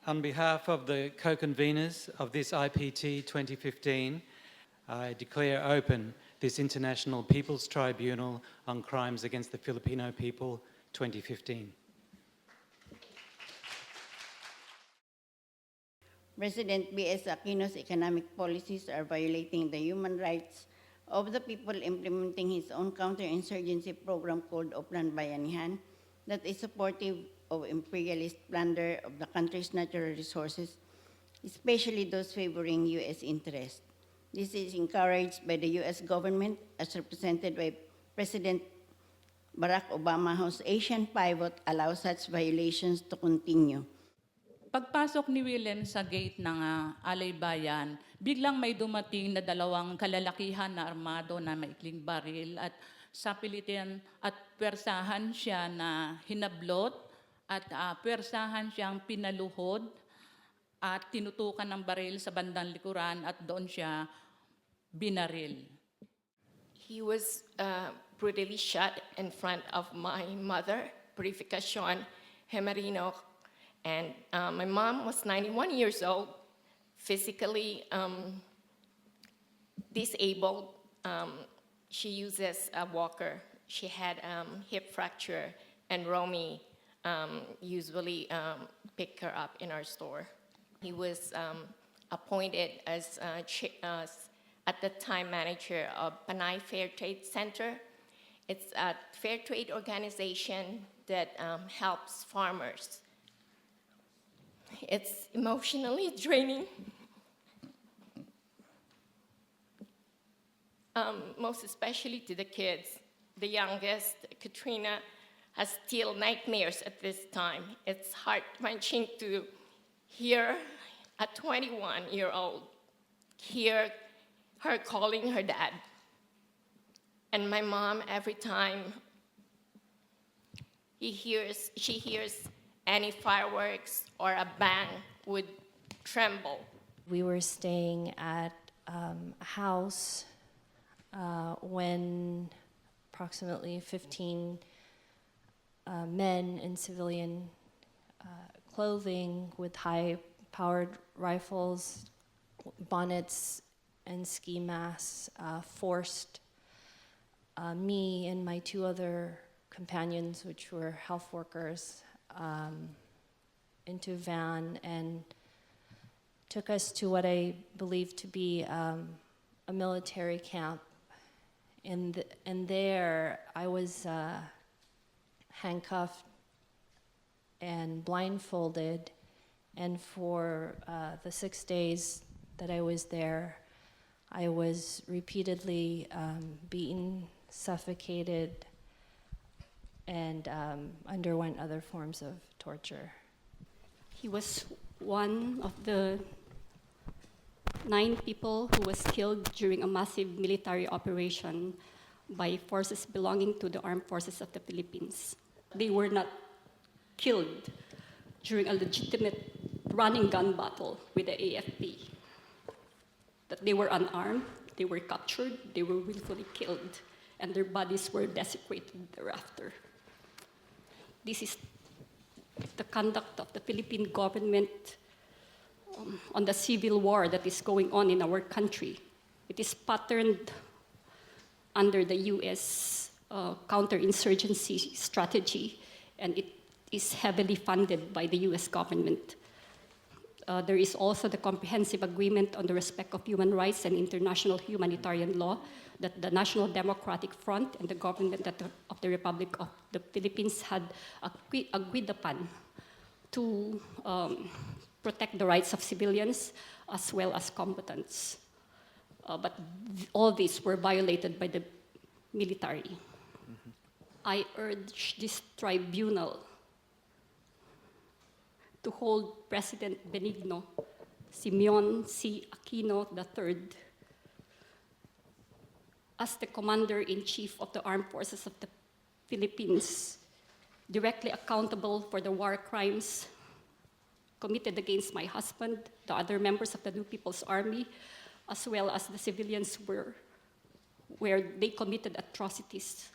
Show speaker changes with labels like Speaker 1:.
Speaker 1: On behalf of the co-conveners of this IPT 2015, I declare open this International People's Tribunal on Crimes Against the Filipino People 2015.
Speaker 2: President B.S. Aquino's economic policies are violating the human rights of the people, implementing his own counterinsurgency program called Oplan Bayanihan that is supportive of imperialist plunder of the country's natural resources, especially those favoring U.S. interests. This is encouraged by the U.S. government as represented by President Barack Obama, whose Asian pivot allows such violations to continue.
Speaker 3: Pagpasok ni Willen sa gate ng Alaybayan, biglang may dumating na dalawang kalalakihan na armado na maikling baril at sapilitan at pwersahan siya na hinablot at pwersahan siyang pinaluhod at tinutukan ng baril sa bandang likuran at doon siya binaril.
Speaker 4: He was brutally shot in front of my mother, Purificacion Hemarino. And my mom was 91 years old, physically disabled. She uses a walker. She had hip fracture, and Romy usually picked her up in our store. He was appointed as at the time manager of Panay Fair Trade Center. It's a fair trade organization that helps farmers. It's emotionally draining. Most especially to the kids. The youngest, Katrina, has still nightmares at this time. It's heart-wrenching to hear a 21-year-old hear her calling her dad. And my mom, every time she hears any fireworks or a bang, would tremble.
Speaker 5: We were staying at a house when approximately 15 men in civilian clothing with high-powered rifles, bonnets, and ski masks forced me and my two other companions, which were health workers, into a van and took us to what I believe to be a military camp. And there I was handcuffed and blindfolded, and for the 6 days that I was there, I was repeatedly beaten, suffocated, and underwent other forms of torture.
Speaker 6: He was one of the 9 people who was killed during a massive military operation by forces belonging to the Armed Forces of the Philippines. They were not killed during a legitimate running gun battle with the AFP. That they were unarmed, they were captured, they were willfully killed, and their bodies were desecrated thereafter. This is the conduct of the Philippine government on the civil war that is going on in our country. It is patterned under the U.S. counterinsurgency strategy, and it is heavily funded by the U.S. government. There is also the Comprehensive Agreement on the Respect of Human Rights and International Humanitarian Law that the National Democratic Front and the government of the Republic of the Philippines had agreed upon to protect the rights of civilians as well as combatants. But all these were violated by the military. Mm-hmm. I urge this tribunal to hold President Benigno Simeon C. Aquino III as the Commander-in-Chief of the Armed Forces of the Philippines, directly accountable for the war crimes committed against my husband, the other members of the New People's Army, as well as the civilians where they committed atrocities